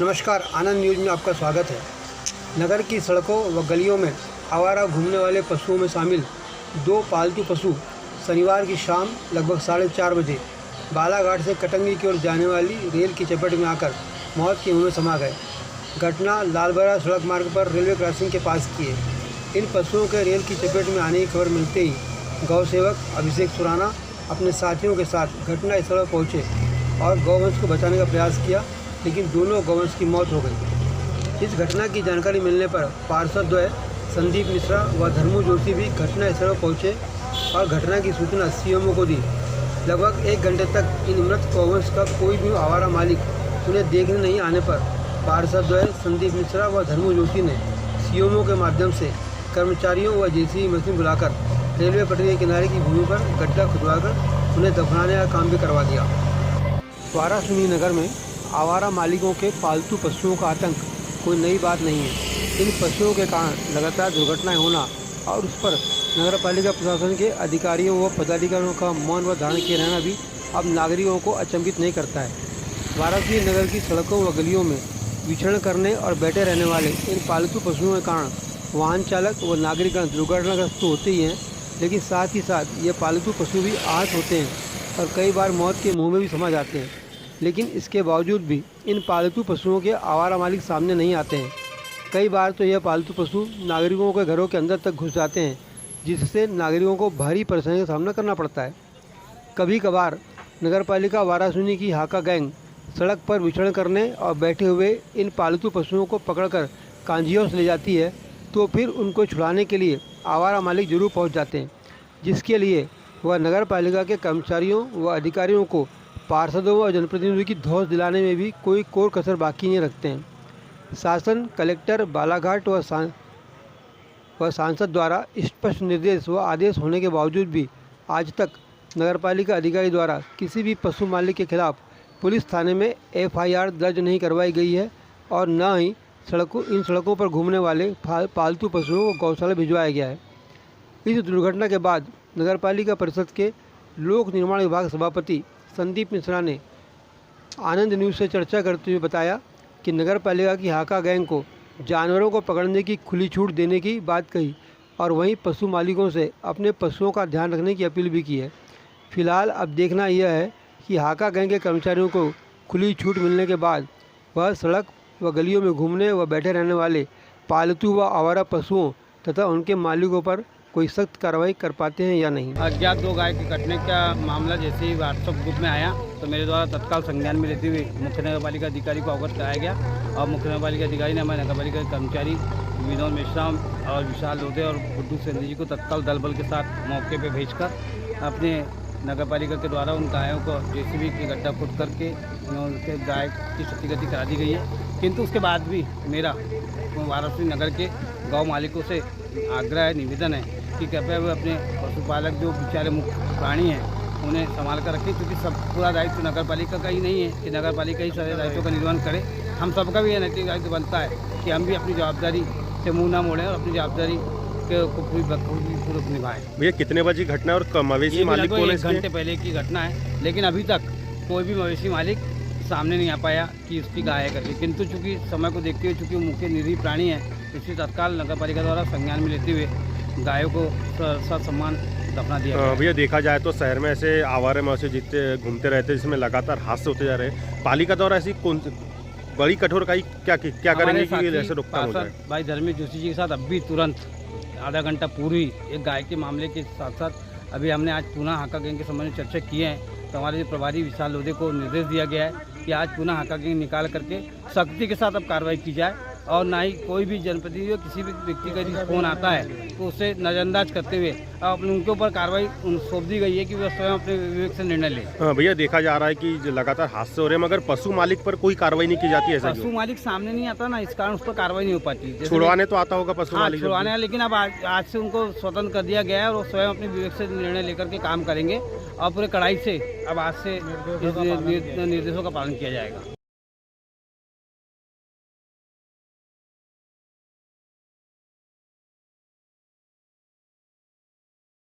नमस्कार, आनंद न्यूज़ में आपका स्वागत है। नगर की सड़कों व गलियों में आवारा घूमने वाले पशुओं में शामिल 2 पालतू पशु शनिवार की शाम लगभग 4:30 बजे बालाघाट से कटंगी की ओर जाने वाली रेल की चपेट में आकर मौत के मुंह में समा गए। घटना लालबरा सड़क मार्ग पर रेलवे क्रॉसिंग के पास की है। इन पशुओं के रेल की चपेट में आने की खबर मिलते ही गौ सेवक अभिषेक सुराना अपने साथियों के साथ घटनास्थल पर पहुँचे और गौवंश को बचाने का प्रयास किया, लेकिन दोनों गौवंश की मौत हो गई। इस घटना की जानकारी मिलने पर पार्षद द्वय संदीप मिश्रा व धर्मू जोशी भी घटनास्थल पर पहुंचे और घटना की सूचना सीएमओ को दी। लगभग 1 घंटे तक इन मृत गौवंश का कोई भी आवारा मालिक उन्हें देखने नहीं आने पर पार्षद द्वय संदीप मिश्रा व धर्मू जोशी ने सीएमओ के माध्यम से कर्मचारियों व जेसीबी मशीन बुलाकर रेलवे पटरी के किनारे की भूमि पर गड्ढा खुदवाकर उन्हें दफनाने का काम भी करवा दिया। वाराणसी नगर में आवारा मालिकों के पालतू पशुओं का आतंक कोई नई बात नहीं है। इन पशुओं के कारण लगातार दुर्घटनाएं होना और उस पर नगर पालिका प्रशासन के अधिकारियों व पदाधिकारियों का मौन व धारण किए रहना भी अब नागरिकों को अचंभित नहीं करता है। वाराणसी नगर की सड़कों व गलियों में विचरण करने और बैठे रहने वाले इन पालतू पशुओं के कारण वाहन चालक व नागरिकगण दुर्घटनाग्रस्त तो होते ही हैं, लेकिन साथ ही साथ ये पालतू पशु भी आहत होते हैं और कई बार मौत के मुँह में भी समा जाते हैं। लेकिन इसके बावजूद भी इन पालतू पशुओं के आवारा मालिक सामने नहीं आते हैं। कई बार तो यह पालतू पशु नागरिकों के घरों के अंदर तक घुस जाते हैं, जिससे नागरिकों को भारी परेशानी का सामना करना पड़ता है। कभी कभार नगरपालिका वाराणसी की हाका गैंग सड़क पर विचरण करने और बैठे हुए इन पालतू पशुओं को पकड़कर कांजियों से ले जाती है, तो फिर उनको छुड़ाने के लिए आवारा मालिक जरूर पहुँच जाते हैं, जिसके लिए वह नगरपालिका के कर्मचारियों व अधिकारियों को पार्षदों व जनप्रतिनिधियों की धौंस दिलाने में भी कोई कोर कसर बाकी नहीं रखते हैं। शासन, कलेक्टर, बालाघाट व सांसद द्वारा स्पष्ट निर्देश व आदेश होने के बावजूद भी आज तक नगरपालिका अधिकारी द्वारा किसी भी पशु मालिक के खिलाफ पुलिस थाने में FIR दर्ज नहीं करवाई गई है और न ही इन सड़कों पर घूमने वाले पालतू पशुओं को गौशाला भिजवाया गया है। इस दुर्घटना के बाद नगरपालिका परिषद के लोक निर्माण विभाग सभापति संदीप मिश्रा ने आनंद न्यूज़ से चर्चा करते हुए बताया कि नगरपालिका की हाका गैंग को जानवरों को पकड़ने की खुली छूट देने की बात कही और वहीं पशु मालिकों से अपने पशुओं का ध्यान रखने की अपील भी की है। फिलहाल अब देखना यह है कि हाका गैंग के कर्मचारियों को खुली छूट मिलने के बाद वह सड़क व गलियों में घूमने व बैठे रहने वाले पालतू व आवारा पशुओं तथा उनके मालिकों पर कोई सख्त कार्रवाई कर पाते हैं या नहीं। अज्ञात 2 गाय के कटने का मामला जैसे ही व्हाट्सएप ग्रुप में आया तो मेरे द्वारा तत्काल संज्ञान में लेते हुए मुख्य नगरपालिका अधिकारी को अवगत कराया गया और मुख्य नगरपालिका अधिकारी ने हमारे नगरपालिका के कर्मचारी विनोद मिश्रा और विशाल लोधे और गुड्डू सेंधी जी को तत्काल दल बल के साथ मौके पर भेजकर अपने नगरपालिका के द्वारा उन गायों को जेसीबी की गड्ढा खुद करके उनके गाय की क्षतिगति करा दी गई है। किंतु उसके बाद भी मेरा वाराणसी नगर के गौ मालिकों से आग्रह है, निवेदन है कि कृपया वे अपने पशुपालक जो बेचारे मुख्य प्राणी हैं उन्हें संभाल कर रखें, क्योंकि सब पूरा दायित्व नगरपालिका का ही नहीं है कि नगरपालिका ही सारे दायित्वों का निर्वहन करे। हम सबका भी यह नैतिक दायित्व बनता है कि हम भी अपनी जवाबदारी से मुँह न मोड़ें और अपनी जवाबदारी को पूरी निभाएं। भैया कितने बजे घटना और मवेशी मालिक कौन है? 1 घंटे पहले की घटना है, लेकिन अभी तक कोई भी मवेशी मालिक सामने नहीं आ पाया कि उसकी गाय है करके। किंतु चूँकि समय को देखते हुए चूँकि वो मुख्य निरीह प्राणी है, इसलिए तत्काल नगरपालिका द्वारा संज्ञान में लेते हुए गायों को सम्मान दफना दिया गया। भैया देखा जाए तो शहर में ऐसे आवारा मवेशी जितने घूमते रहते हैं, जिसमें लगातार हादसे होते जा रहे हैं। पालिका द्वारा ऐसी कौन बड़ी कठोर क्या करेंगे कि ऐसे रोकथाम हो जाए? भाई धर्मी जोशी जी के साथ अभी तुरंत आधा घंटा पूरी एक गाय के मामले के साथ साथ अभी हमने आज पुनः हाका गैंग के संबंध में चर्चा की है। तो हमारे प्रभारी विशाल लोधे को निर्देश दिया गया है कि आज पुनः हाका गैंग निकाल करके सख्ती के साथ अब कार्रवाई की जाए और ना ही कोई भी जनप्रतिनिधि या किसी भी व्यक्ति का यदि फोन आता है तो उसे नज़रअंदाज करते हुए अब उनके ऊपर कार्रवाई सौंप दी गई है कि वह स्वयं अपने विवेक से निर्णय ले। भैया देखा जा रहा है कि लगातार हादसे हो रहे हैं, मगर पशु मालिक पर कोई कार्रवाई नहीं की जाती है। पशु मालिक सामने नहीं आता ना, इस कारण उस पर कार्रवाई नहीं हो पाती। छुड़वाने तो आता होगा पशु मालिक, छुड़वाने, लेकिन अब आज से उनको स्वतंत्र कर दिया गया है और वो स्वयं अपने विवेक से निर्णय लेकर के काम करेंगे और पूरे कड़ाई से अब आज से निर्देशों का पालन किया जाएगा।